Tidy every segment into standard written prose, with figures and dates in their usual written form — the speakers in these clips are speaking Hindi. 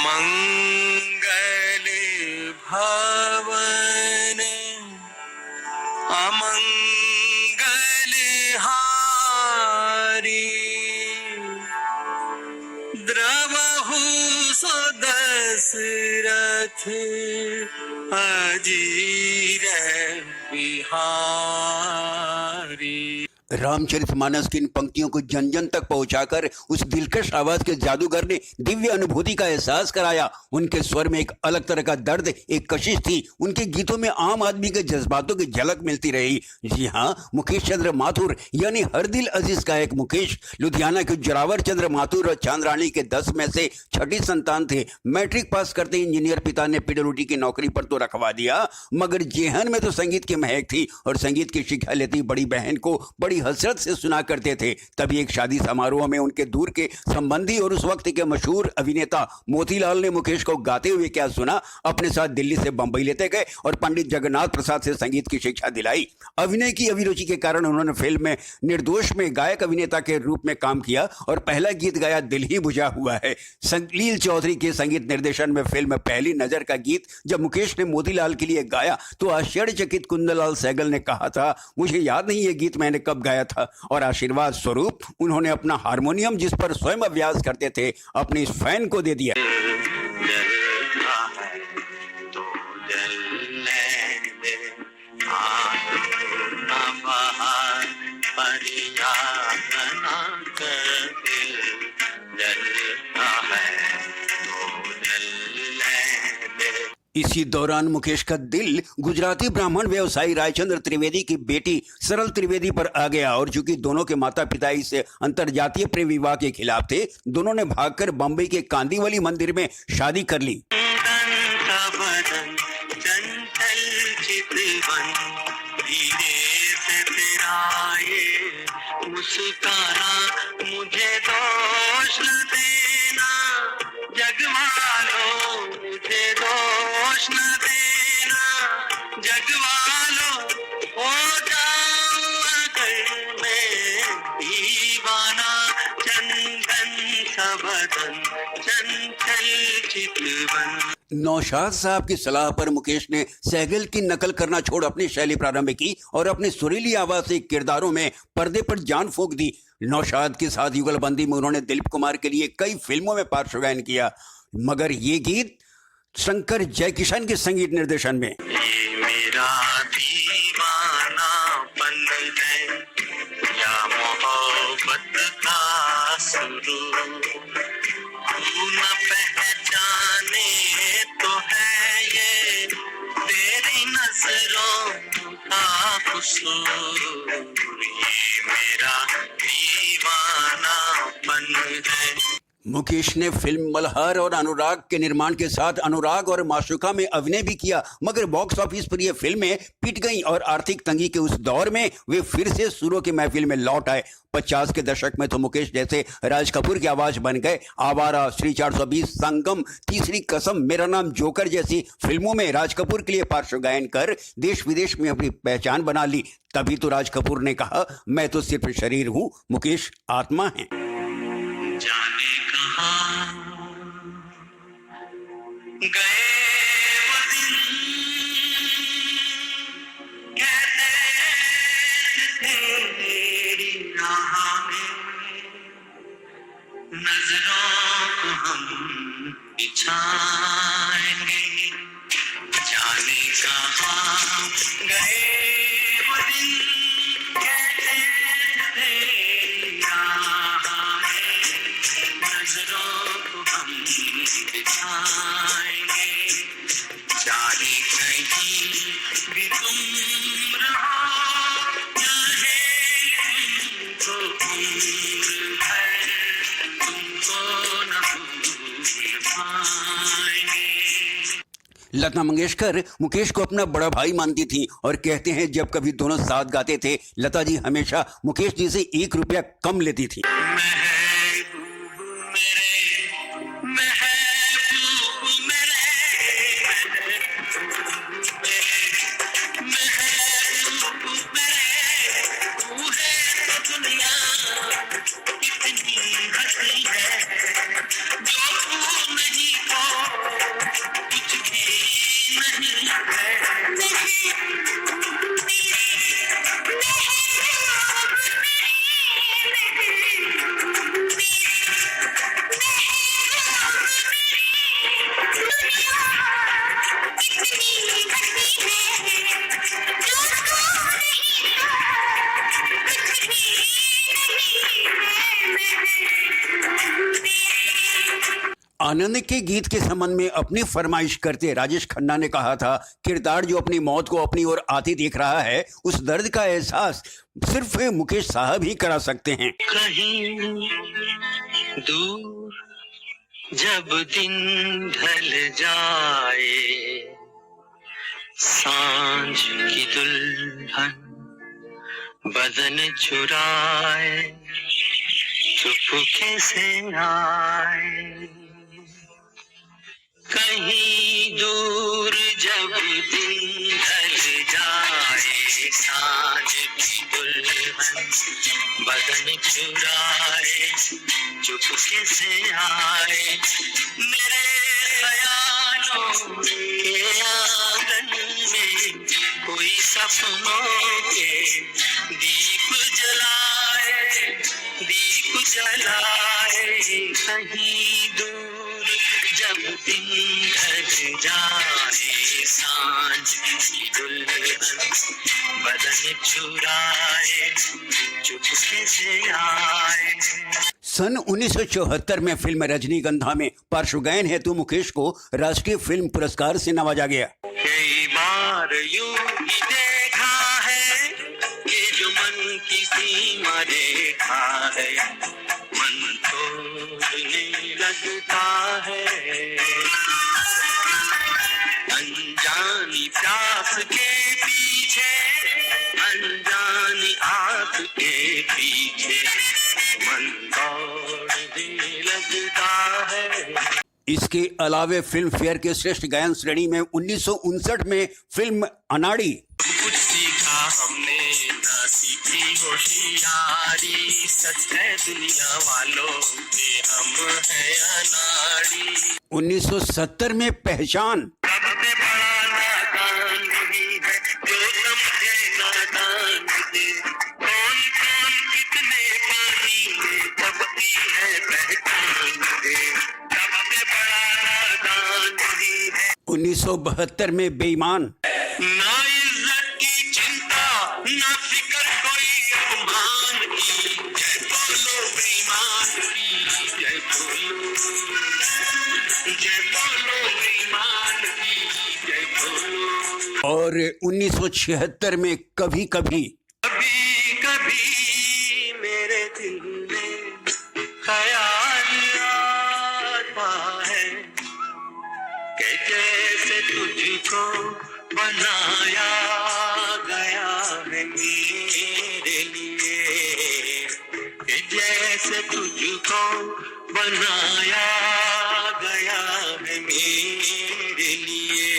मंगल भवन अमंगल हारी, द्रवहु सो दशरथ अजीर बिहारी। रामचरितमानस की इन पंक्तियों को जन जन तक पहुंचाकर उस दिलकश आवाज के जादूगर ने दिव्य अनुभूति का एहसास कराया। उनके स्वर में एक अलग तरह का दर्द, एक कशिश थी। उनके गीतों में आम आदमी के जज्बातों की झलक मिलती रही। जी हाँ, मुकेश चंद्र माथुर यानी हर दिल अजीज का एक मुकेश लुधियाना के जोरावर चंद्र माथुर और चांद्राणी के 10 में से छठी संतान थे। मैट्रिक पास करते इंजीनियर पिता ने पीडब्ल्यूडी की नौकरी पर तो रखवा दिया, मगर जेहन में तो संगीत की महक थी और संगीत की शिक्षा लेती बड़ी बहन को बड़ी हसरत से सुना करते थे। तभी एक शादी समारोह में उनके दूर के संबंधी और उस वक्त के मशहूर अभिनेता मोतीलाल ने मुकेश को गाते हुए क्या सुना, अपने साथ दिल्ली से बंबई लेते गए और पंडित जगन्नाथ प्रसाद से संगीत की शिक्षा दिलाई। अभिनय की अभिरुचि के कारण उन्होंने फिल्म में निर्दोष में गायक अभिनेता के रूप में काम किया और पहला गीत गाया दिल ही बुझा हुआ है। संगलील चौधरी के संगीत निर्देशन में फिल्म पहली नजर का गीत जब मुकेश ने मोतीलाल के लिए गाया तो आश्चर्यचकित कुंदनलाल सहगल ने कहा था, मुझे याद नहीं ये गीत मैंने कब गाया था, और आशीर्वाद स्वरूप उन्होंने अपना हारमोनियम जिस पर स्वयं अभ्यास करते थे अपने इस फैन को दे दिया। इसी दौरान मुकेश का दिल गुजराती ब्राह्मण व्यवसायी रायचंद्र त्रिवेदी की बेटी सरल त्रिवेदी पर आ गया और चूंकि दोनों के माता पिता इस अंतरजातीय प्रेम विवाह के खिलाफ थे, दोनों ने भागकर बंबई के कांदीवली मंदिर में शादी कर ली। मुझे दोष न देना जगवालो, मुझे दोष न देना जगवालो, हो जाऊं अगर मैं दीवाना, चंदन सबदन चंचल चितवन। नौशाद साहब की सलाह पर मुकेश ने सहगल की नकल करना छोड़ अपनी शैली प्रारंभ की और अपनी सुरीली आवाज से किरदारों में पर्दे पर जान फूंक दी। नौशाद के साथ युगलबंदी में उन्होंने दिलीप कुमार के लिए कई फिल्मों में पार्श्व गायन किया, मगर ये गीत शंकर जयकिशन के संगीत निर्देशन में। ये मेरा दीवानापन है या मोहब्बत का शुरू, तू न पहचाने तो है ये तेरी नजरों का कसूर, ये मेरा दीवानापन है। मुकेश ने फिल्म मल्हार और अनुराग के निर्माण के साथ अनुराग और माशुका में अभिनय भी किया, मगर बॉक्स ऑफिस पर ये फिल्में पिट गईं और आर्थिक तंगी के उस दौर में वे फिर से सुरों की महफिल में लौट आए। 50 के दशक में तो मुकेश जैसे राज कपूर की आवाज बन गए। आवारा, श्री 420, संगम, तीसरी कसम, मेरा नाम जोकर जैसी फिल्मों में राज कपूर के लिए पार्श्व गायन कर देश विदेश में अपनी पहचान बना ली। तभी तो राज कपूर ने कहा, मैं तो सिर्फ शरीर हूं, मुकेश आत्मा है। जाने कहां गए वो दिन, कहते थे तेरी राह में नजरों को हम बिछाएंगे, जाने कहां गए वो दिन, कहते थे तेरी राह में नजरों को हम बिछाएंगे, जाने कहीं भी तुम रहो, चाहे तुमको उम्र है, तुमको न भूल पाएंगे। लता मंगेशकर मुकेश को अपना बड़ा भाई मानती थी और कहते हैं जब कभी दोनों साथ गाते थे लता जी हमेशा मुकेश जी से 1 रुपया कम लेती थी। जो तू नहीं आनंद के गीत के संबंध में अपनी फरमाइश करते राजेश खन्ना ने कहा था, किरदार जो अपनी मौत को अपनी ओर आती देख रहा है, उस दर्द का एहसास सिर्फ मुकेश साहब ही करा सकते हैं। कहीं दूर जब दिन ढल जाए, सांझ की दुल्हन बदन चुराए, चुपके से आए। कहीं दूर जब दिन ढल जाए, सांझ की दुल्हन बदन चुराए, चुपके से आए। मेरे ख्यालों के आंगन में कोई सपनों के दीप जलाए, दीप जलाए। कहीं दूर जब दिन ढल जाए, सांझ की दुल्हन बदन चुराए, चुपके से आए। सन 1974 में फिल्म रजनीगंधा में पार्श्व गायन हेतु मुकेश को राष्ट्रीय फिल्म पुरस्कार से नवाजा गया। कई बार यूं ही देखा है कि जो मन की सीमा रेखा है, मन तोड़ने लगता है। अनजानी प्यास के पीछे, अनजानी आस के पीछे, मन दौड़ने लगता है। इसके अलावे फिल्म फेयर के श्रेष्ठ गायन श्रेणी में 1959 में फिल्म अनाड़ी, कुछ सीखा हमने ना सीखी होशियारी, सच है दुनिया वालों के हम हैं अनाड़ी। 1970 में पहचान, सबसे बड़ा नादान यही है जो समझे नादान से, कौन कौन कितने पानी में तबती है पहचान दे। सबसे बड़ा नादान यही है। 1972 में बेईमान, ना इज्जत की चिंता, ना फिक्र कोई अपमान की, जय बोलो बेईमान की, जय बोलो, जय बोलो बेईमान की, जय बोलो। और 1976 में कभी कभी, कभी कभी मेरे दिल में ख्याल आता है कि जैसे तुझको बनाया गया है मेरे लिए, कि जैसे तुझको बनाया गया है मेरे लिए।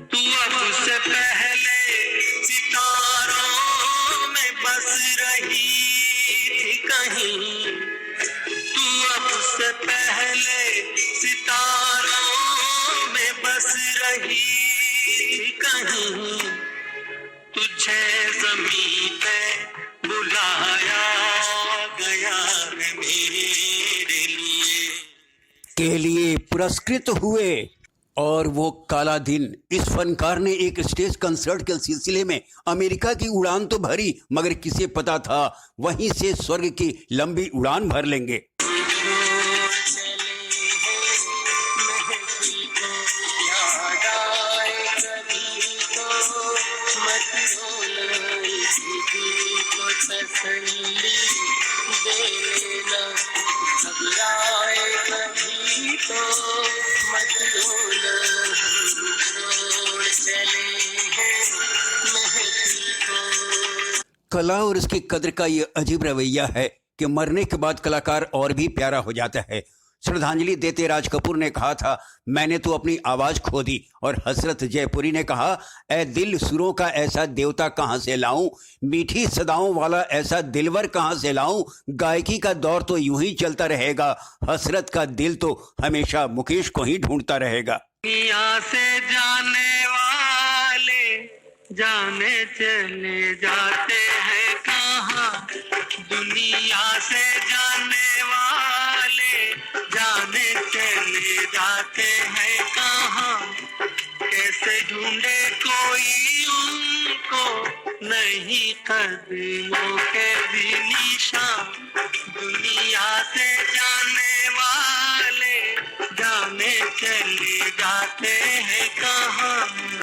तू अब से पहले सितारों में बस रही थी कहीं, तू अब से पहले सितारों में बस रही थी कहीं, तुझे ज़मीं पे बुलाया गया है मेरे लिए पुरस्कृत हुए। और वो काला दिन, इस फनकार ने एक स्टेज कंसर्ट के सिलसिले में अमेरिका की उड़ान तो भरी, मगर किसे पता था वहीं से स्वर्ग की लंबी उड़ान भर लेंगे। कला और उसकी कद्र का ये अजीब रवैया है कि मरने के बाद कलाकार और भी प्यारा हो जाता है। श्रद्धांजलि देते राज कपूर ने कहा था, मैंने तो अपनी आवाज खो दी। और हसरत जयपुरी ने कहा, ए दिल सुरों का ऐसा देवता कहाँ से लाऊं, मीठी सदाओं वाला ऐसा दिलवर कहाँ से लाऊं, गायकी का दौर तो यूं ही चलता रहेगा, हसरत का दिल तो हमेशा मुकेश को ही ढूंढता रहेगा। दुनिया से जाने वाले जाने चले जाते हैं कहाँ, दुनिया से जाने वाले जाने चले ये जाते हैं कहाँ, कैसे ढूंढे कोई उनको, नहीं कदमों के भी निशान, दुनिया से जा